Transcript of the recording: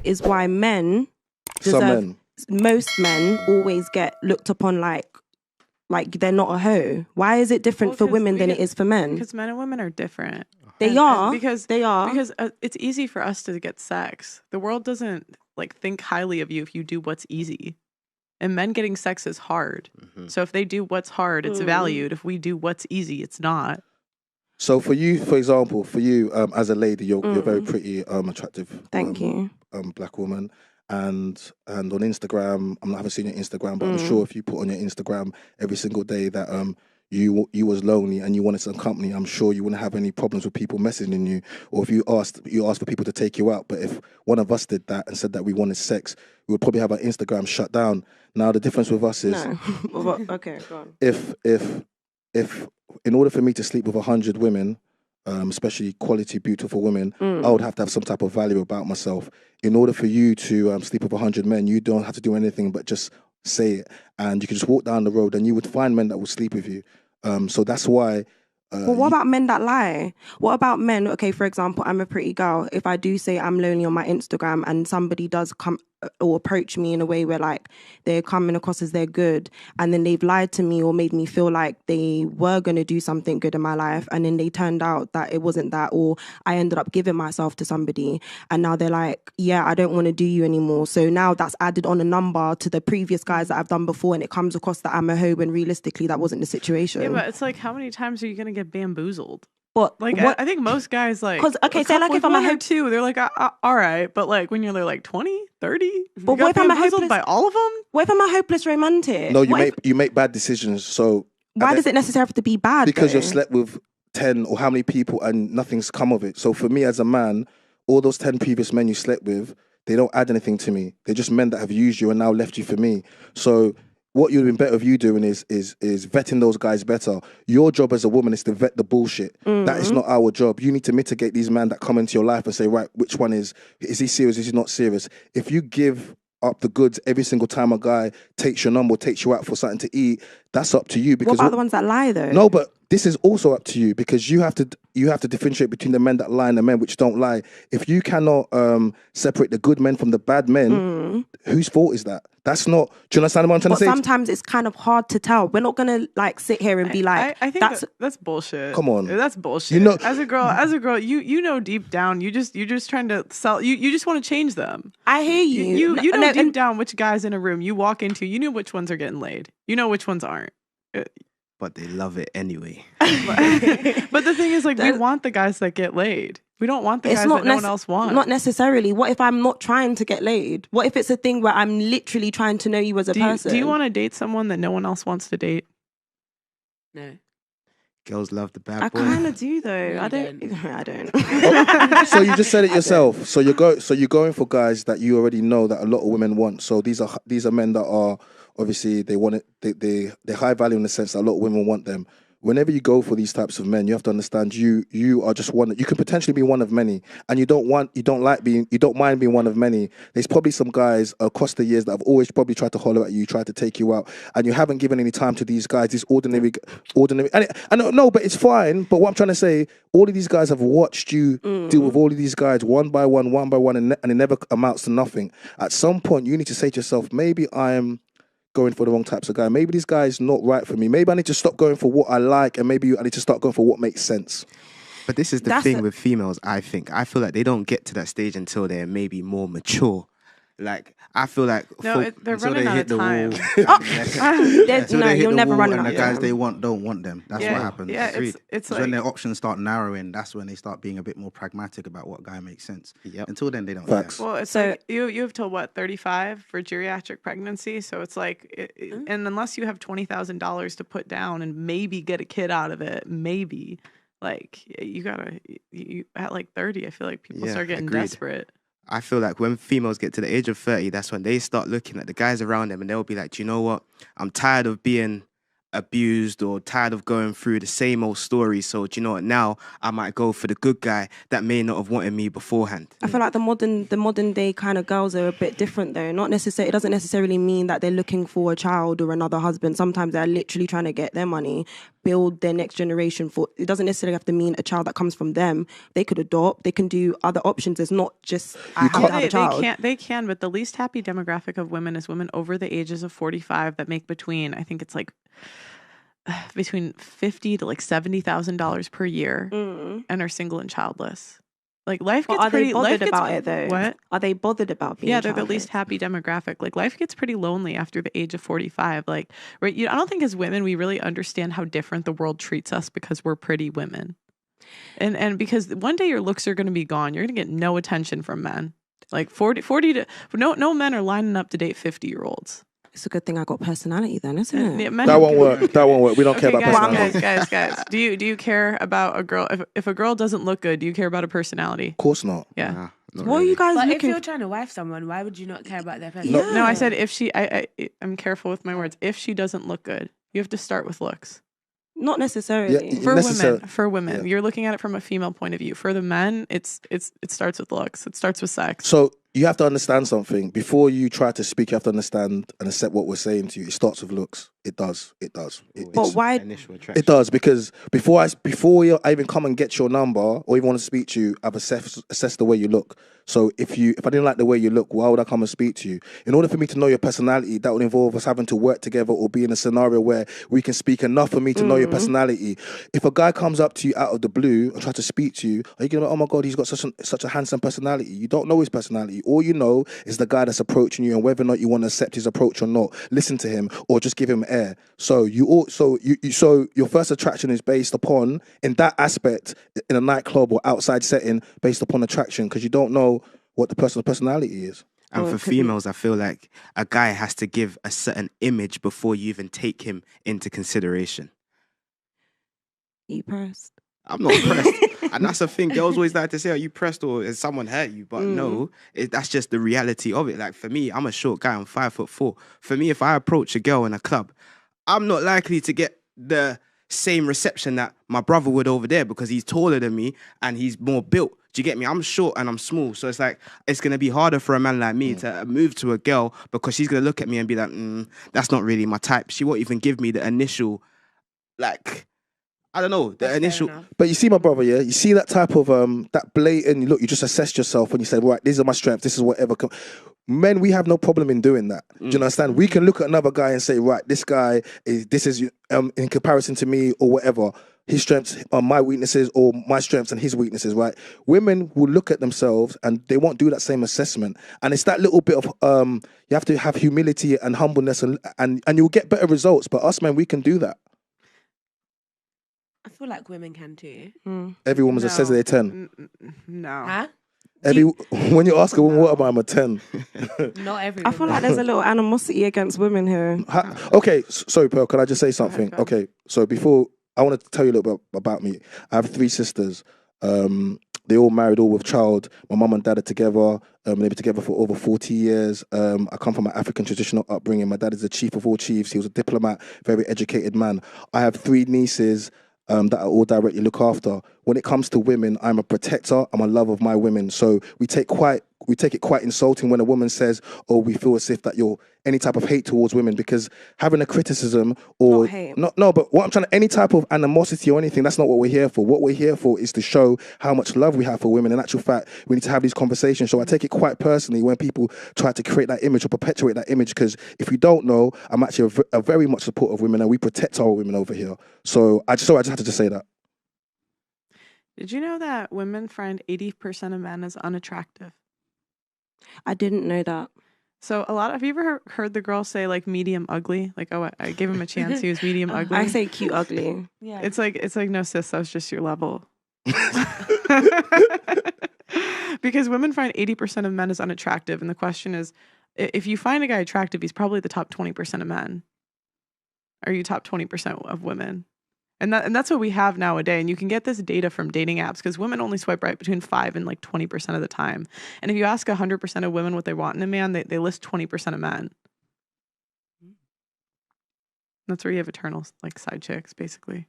is why men most men always get looked upon like they're not a hoe. Why is it different for women than it is for men? Because men and women are different. Because it's easy for us to get sex. The world doesn't like think highly of you if you do what's easy. And men getting sex is hard. So if they do what's hard, it's valued. If we do what's easy, it's not. So for you, for example, as a lady, you're very pretty, attractive. Thank you. Black woman. And on Instagram, I haven't seen your Instagram, but I'm sure if you put on your Instagram every single day that you was lonely and you wanted some company, I'm sure you wouldn't have any problems with people messaging you. Or if you asked for people to take you out. But if one of us did that and said that we wanted sex, we would probably have our Instagram shut down. Now the difference with us is okay, go on. If in order for me to sleep with 100 women, especially quality, beautiful women, I would have to have some type of value about myself. In order for you to sleep with 100 men, you don't have to do anything but just say it. And you can just walk down the road and you would find men that will sleep with you. So that's why... Well, what about men that lie? What about men? Okay, for example, I'm a pretty girl. If I do say I'm lonely on my Instagram and somebody does come or approach me in a way where like they're coming across as they're good and then they've lied to me or made me feel like they were going to do something good in my life and then they turned out that it wasn't that, or I ended up giving myself to somebody and now they're like, yeah, I don't want to do you anymore. So now that's added on a number to the previous guys that I've done before and it comes across that I'm a hoe when realistically that wasn't the situation. Yeah, but it's like, how many times are you going to get bamboozled? But like, I think most guys like, because okay, say like if I'm a hoe, two, they're like, all right, but like when you're like 20, 30, but what if I'm a hopeless by all of them? What if I'm a hopeless romantic? No, you make bad decisions. So why does it necessarily have to be bad? Because you've slept with 10 or how many people and nothing's come of it. So for me as a man, all those 10 previous men you slept with, they don't add anything to me. They're just men that have used you and now left you for me. So what you'd been better of you doing is vetting those guys better. Your job as a woman is to vet the bullshit. That is not our job. You need to mitigate these men that come into your life and say, right, which one is he serious, is he not serious? If you give up the goods every single time a guy takes your number or takes you out for something to eat, that's up to you. Because what about the ones that lie though? No, but this is also up to you because you have to differentiate between the men that lie and the men which don't lie. If you cannot separate the good men from the bad men, whose fault is that? That's not. Do you understand what I'm trying to say? Sometimes it's kind of hard to tell. We're not gonna like sit here and be like, I think that's bullshit. Come on, that's bullshit. You know, as a girl, you know deep down, you're just trying to sell. You just want to change them. I hear you. You know deep down which guys in a room you walk into. You know which ones are getting laid. You know which ones aren't. But they love it anyway. But the thing is, like, we want the guys that get laid. We don't want the guys that no one else wants. Not necessarily. What if I'm not trying to get laid? What if it's a thing where I'm literally trying to know you as a person? Do you want to date someone that no one else wants to date? No. Girls love the bad boy. I kind of do though. I don't. I don't. Oh, so you just said it yourself. So you're going for guys that you already know that a lot of women want. So these are men that are obviously they want it. They're high value in the sense that a lot of women want them. Whenever you go for these types of men, you have to understand you are just one. You can potentially be one of many, and you don't mind being one of many. There's probably some guys across the years that have always probably tried to holler at you, tried to take you out, and you haven't given any time to these guys. These ordinary. And I don't know, but it's fine. But what I'm trying to say, all of these guys have watched you deal with all of these guys one by one, and it never amounts to nothing. At some point, you need to say to yourself, maybe I'm going for the wrong types of guy. Maybe this guy is not right for me. Maybe I need to stop going for what I like, and maybe I need to start going for what makes sense. But this is the thing with females, I think. I feel like they don't get to that stage until they're maybe more mature. Like, I feel like... they're running out of time. You'll never run out of time. And the guys they want don't want them. That's what happens. Yeah, it's like... when their options start narrowing, that's when they start being a bit more pragmatic about what guy makes sense. Yep. Until then, they don't. Facts. Well, it's like you have till what, 35 for geriatric pregnancy? So it's like, and unless you have $20,000 to put down and maybe get a kid out of it, maybe, like, you at like 30, I feel like people start getting desperate. I feel like when females get to the age of 30, that's when they start looking at the guys around them and they'll be like, do you know what? I'm tired of being abused or tired of going through the same old story. So do you know what? Now I might go for the good guy that may not have wanted me beforehand. I feel like the modern day kind of girls are a bit different though. Not necessarily, it doesn't necessarily mean that they're looking for a child or another husband. Sometimes they're literally trying to get their money, build their next generation. For it doesn't necessarily have to mean a child that comes from them. They could adopt. They can do other options. It's not just I have to have a child. They can, but the least happy demographic of women is women over the ages of 45 that make between, I think it's like between $50,000 to like $70,000 per year and are single and childless. Like life gets pretty. Are they bothered life gets, about it though? What? Are they bothered about being? Yeah, they're the childless? least happy demographic. Like life gets pretty lonely after the age of 45. Like, right? I don't think as women we really understand how different the world treats us because we're pretty women, and because one day your looks are going to be gone. You're going to get no attention from men. Like 40 to no men are lining up to date 50-year-olds. It's a good thing I got personality then, isn't it? Yeah, That won't work. That won't work. We don't care about personality. Guys. Do you care about a girl? If a girl doesn't look good, do you care about her personality? Of course not. Yeah. What are you guys But if looking you're trying to wife someone, why would you not care about their personality? No, I said if she. I'm careful with my words. If she doesn't look good, you have to start with looks. Not necessarily. Yeah, For women, yeah. you're looking at it from a female point of view. For the men, it starts with looks. It starts with sex. So you have to understand something. Before you try to speak, you have to understand and accept what we're saying to you. It starts with looks. It does. But why? Initial attraction. It does, because before I even come and get your number or even want to speak to you, I've assessed the way you look. So if I didn't like the way you look, why would I come and speak to you? In order for me to know your personality, that would involve us having to work together or be in a scenario where we can speak enough for me to know your personality. If a guy comes up to you out of the blue and tries to speak to you, are you going to be, oh my God, he's got such a handsome personality? You don't know his personality. All you know is the guy that's approaching you, and whether or not you want to accept his approach or not, listen to him or just give him air. So so your first attraction is based upon, in that aspect, in a nightclub or outside setting, based upon attraction, because you don't know what the person's personality is. And for females, I feel like a guy has to give a certain image before you even take him into consideration. You pressed? I'm not pressed. And that's the thing. Girls always like to say, are you pressed or has someone hurt you? But no, that's just the reality of it. Like for me, I'm a short guy. I'm 5'4". For me, if I approach a girl in a club, I'm not likely to get the same reception that my brother would over there because he's taller than me and he's more built. Do you get me? I'm short and I'm small. So it's like, it's going to be harder for a man like me to move to a girl because she's going to look at me and be like, that's not really my type. She won't even give me the initial, like, I don't know, the initial. But you see, my brother, yeah, you see that type of, that blatant look, you just assessed yourself when you said, right, these are my strengths, this is whatever. Men, we have no problem in doing that. Do you understand? We can look at another guy and say, right, this guy, this is in comparison to me or whatever. His strengths are my weaknesses or my strengths and his weaknesses, right? Women will look at themselves and they won't do that same assessment. And it's that little bit of, you have to have humility and humbleness and you'll get better results. But us men, we can do that. I feel like women can too. Every woman that says they're 10. No. Huh? When you ask a woman, what am I? I'm a 10. Not every I feel like there's a little animosity against women here. Okay, sorry, Pearl, can I just say something? Go ahead. Okay, so before, I want to tell you a little bit about me. I have 3 sisters. They all married, all with child. My mum and dad are together. They've been together for over 40 years. I come from an African traditional upbringing. My dad is the chief of all chiefs. He was a diplomat, very educated man. I have 3 nieces that I all directly look after. When it comes to women, I'm a protector. I'm a lover of my women. So we take it quite insulting when a woman says, "Oh, we feel as if that you're any type of hate towards women," because having a criticism or but what I'm trying to, any type of animosity or anything, that's not what we're here for. What we're here for is to show how much love we have for women. In actual fact, we need to have these conversations. So I take it quite personally when people try to create that image or perpetuate that image, because if you don't know, I'm actually a very much supporter of women and we protect our women over here. So I just had to just say that. Did you know that women find 80% of men as unattractive? I didn't know that. So have you ever heard the girl say like medium ugly? Like, oh, I gave him a chance. He was medium ugly. I say cute ugly. Yeah. It's like, no, sis, that was just your level. Because women find 80% of men as unattractive. And the question is, if you find a guy attractive, he's probably the top 20% of men. Are you top 20% of women? And that's what we have nowadays. And you can get this data from dating apps because women only swipe right between 5 and like 20% of the time. And if you ask 100% of women what they want in a man, they list 20% of men. And That's where you have eternal like side chicks, basically.